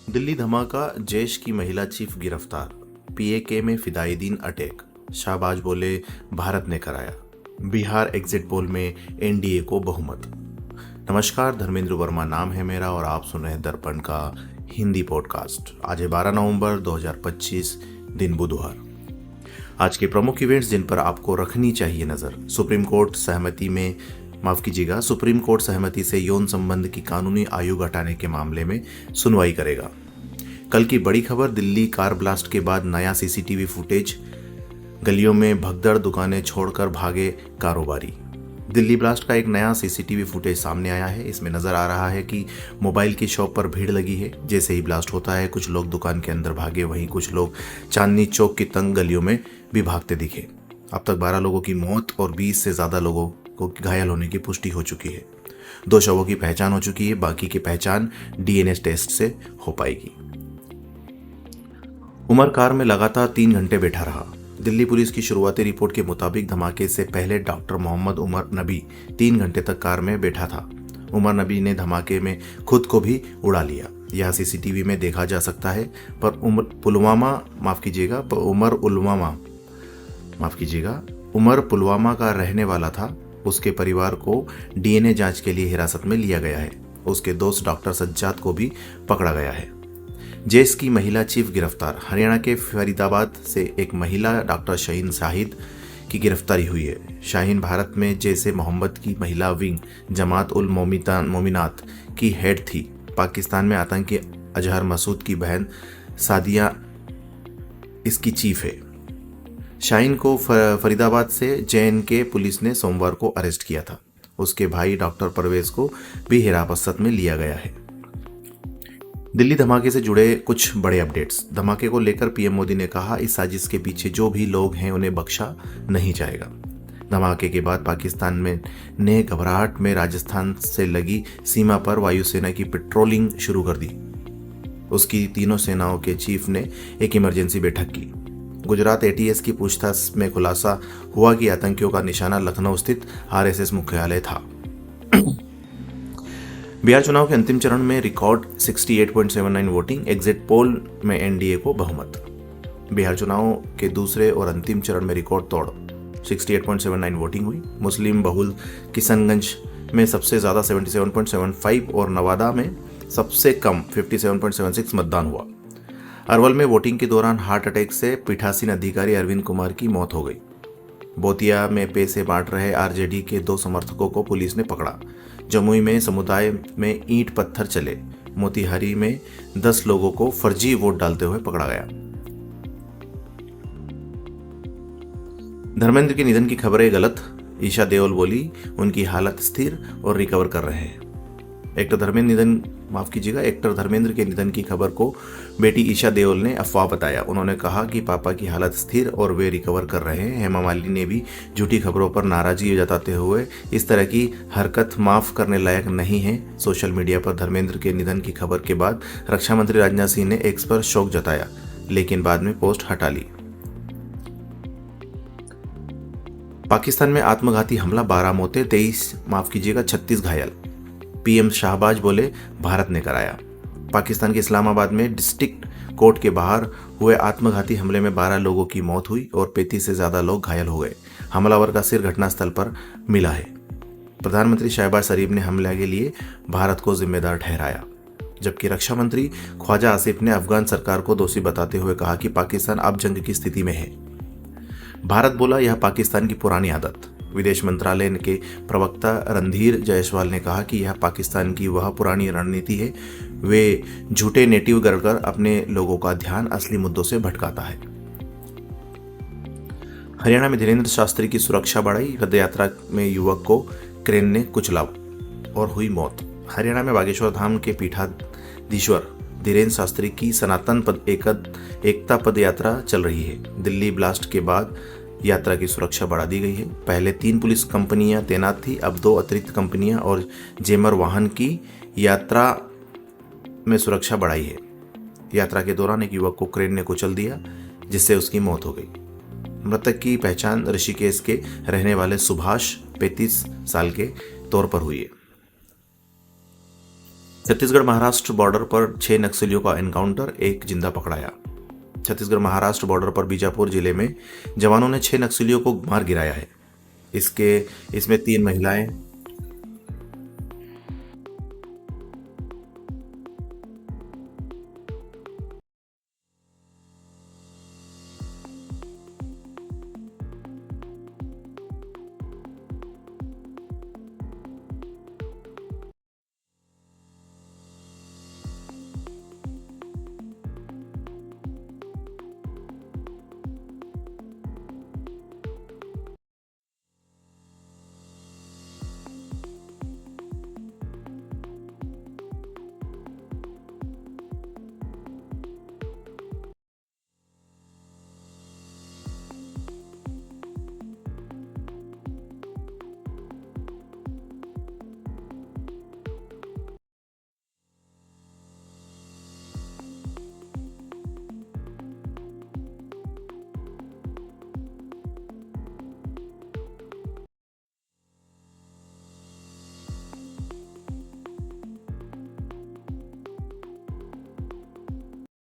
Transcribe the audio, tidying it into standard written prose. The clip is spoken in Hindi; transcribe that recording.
दिल्ली धमाका, जैश की महिला चीफ गिरफ्तार। पीएके में फिदायीदीन अटैक। शाहबाज बोले भारत ने कराया। बिहार एग्जिट पोल में एनडीए को बहुमत। नमस्कार, धर्मेंद्र वर्मा नाम है मेरा और आप सुन रहे हैं दर्पण का हिंदी पॉडकास्ट। आज है 12 नवंबर 2025, दिन बुधवार। आज के प्रमुख इवेंट्स जिन पर आपको रखनी चाहिए नजर। सुप्रीम कोर्ट सहमति से यौन संबंध की कानूनी आयु हटाने के मामले में सुनवाई करेगा। कल की बड़ी खबर, दिल्ली कार ब्लास्ट के बाद नया सीसीटीवी फुटेज। गलियों में भगदड़, दुकानें छोड़कर भागे कारोबारी। दिल्ली ब्लास्ट का एक नया सीसीटीवी फुटेज सामने आया है। इसमें नजर आ रहा है कि मोबाइल की शॉप पर भीड़ लगी है। जैसे ही ब्लास्ट होता है, कुछ लोग दुकान के अंदर भागे, वहीं कुछ लोग चांदनी चौक की तंग गलियों में भी भागते दिखे। अब तक 12 लोगों की मौत और 20 से ज्यादा लोगों को घायल होने की पुष्टि हो चुकी है। 2 शवों की पहचान हो चुकी है, बाकी की पहचान डीएनए टेस्ट से हो पाएगी। उमर कार में लगातार 3 घंटे बैठा रहा। दिल्ली पुलिस की शुरुआती रिपोर्ट के मुताबिक धमाके से पहले डॉक्टर मोहम्मद उमर नबी 3 घंटे तक कार में बैठा था। उमर नबी ने धमाके में खुद को भी उड़ा लिया। यह सीसीटीवी में देखा जा सकता है। पर उमर पुलवामा का रहने वाला था। उसके परिवार को डीएनए जांच के लिए हिरासत में लिया गया है। उसके दोस्त डॉक्टर सज्जाद को भी पकड़ा गया है। जैश की महिला चीफ गिरफ्तार। हरियाणा के फरीदाबाद से एक महिला डॉक्टर शाहीन शाहिद की गिरफ्तारी हुई है। शाहीन भारत में जैश ए मोहम्मद की महिला विंग जमात उल मोमिनात की हेड थी। पाकिस्तान में आतंकी अजहर मसूद की बहन सादिया इसकी चीफ है। शाहीन को फरीदाबाद से जेएनके पुलिस ने सोमवार को अरेस्ट किया था। उसके भाई डॉक्टर परवेज को भी हिरासत में लिया गया है। दिल्ली धमाके से जुड़े कुछ बड़े अपडेट्स। धमाके को लेकर पीएम मोदी ने कहा, इस साजिश के पीछे जो भी लोग हैं उन्हें बख्शा नहीं जाएगा। धमाके के बाद पाकिस्तान ने घबराहट में राजस्थान से लगी सीमा पर वायुसेना की पेट्रोलिंग शुरू कर दी। उसकी तीनों सेनाओं के चीफ ने एक इमरजेंसी बैठक की। गुजरात एटीएस की पूछताछ में खुलासा हुआ कि आतंकियों का निशाना लखनऊ स्थित आरएसएस मुख्यालय था। बिहार चुनाव के अंतिम चरण में रिकॉर्ड 68.79 वोटिंग। एग्जिट पोल में एनडीए को बहुमत। बिहार चुनाव के दूसरे और अंतिम चरण में रिकॉर्ड तोड़ 68.79 वोटिंग हुई। मुस्लिम बहुल किशनगंज में सबसे ज्यादा 77.75 और नवादा में सबसे कम 57.76 मतदान हुआ। अरवल में वोटिंग के दौरान हार्ट अटैक से पीठासीन अधिकारी अरविंद कुमार की मौत हो गई। बोतिया में पैसे बांट रहे आरजेडी के 2 समर्थकों को पुलिस ने पकड़ा। जमुई में समुदाय में ईंट पत्थर चले। मोतिहारी में 10 लोगों को फर्जी वोट डालते हुए पकड़ा गया। धर्मेंद्र के निधन की खबरें गलत। ईशा देओल बोली उनकी हालत स्थिर और रिकवर कर रहे हैं। एक्टर धर्मेंद्र के निधन की खबर को बेटी ईशा देओल ने अफवाह बताया। उन्होंने कहा कि पापा की हालत स्थिर और वे रिकवर कर रहे हैं। हेमा मालिनी ने भी झूठी खबरों पर नाराजगी जताते हुए इस तरह की हरकत माफ करने लायक नहीं है। सोशल मीडिया पर धर्मेंद्र के निधन की खबर के बाद रक्षा मंत्री राजनाथ सिंह ने एक्स पर शोक जताया, लेकिन बाद में पोस्ट हटा ली। पाकिस्तान में आत्मघाती हमला, 12 मौतें, 36 घायल। पीएम शाहबाज बोले भारत ने कराया। पाकिस्तान के इस्लामाबाद में डिस्ट्रिक्ट कोर्ट के बाहर हुए आत्मघाती हमले में 12 लोगों की मौत हुई और 35 से ज्यादा लोग घायल हो गए। हमलावर का सिर घटनास्थल पर मिला है। प्रधानमंत्री शहबाज शरीफ ने हमले के लिए भारत को जिम्मेदार ठहराया, जबकि रक्षा मंत्री ख्वाजा आसिफ ने अफगान सरकार को दोषी बताते हुए कहा कि पाकिस्तान अब जंग की स्थिति में है। भारत बोला यह पाकिस्तान की पुरानी आदत। विदेश मंत्रालय के प्रवक्ता रणधीर जायसवाल ने कहा कि यह पाकिस्तान की वह पुरानी रणनीति है। वे झूठे नेटिव गढ़कर अपने लोगों का ध्यान असली मुद्दों से भटकाता है। हरियाणा में धीरेन्द्र शास्त्री की सुरक्षा बढ़ाई। पदयात्रा में युवक को क्रेन ने कुचला और हुई मौत। हरियाणा में बागेश्वर धाम के पीठाधीश्वर धीरेन्द्र शास्त्री की सनातन एकता पद यात्रा चल रही है। दिल्ली ब्लास्ट के बाद यात्रा की सुरक्षा बढ़ा दी गई है। पहले 3 पुलिस कंपनियां तैनात थी, अब 2 अतिरिक्त कंपनियां और जेमर वाहन की यात्रा में सुरक्षा बढ़ाई है। यात्रा के दौरान एक युवक को क्रेन ने कुचल दिया, जिससे उसकी मौत हो गई। मृतक की पहचान ऋषिकेश के रहने वाले सुभाष 35 साल के तौर पर हुई है। छत्तीसगढ़ महाराष्ट्र बॉर्डर पर 6 नक्सलियों का एनकाउंटर, एक जिंदा पकड़ाया। छत्तीसगढ़ महाराष्ट्र बॉर्डर पर बीजापुर जिले में जवानों ने 6 नक्सलियों को मार गिराया है। इसमें 3 महिलाएं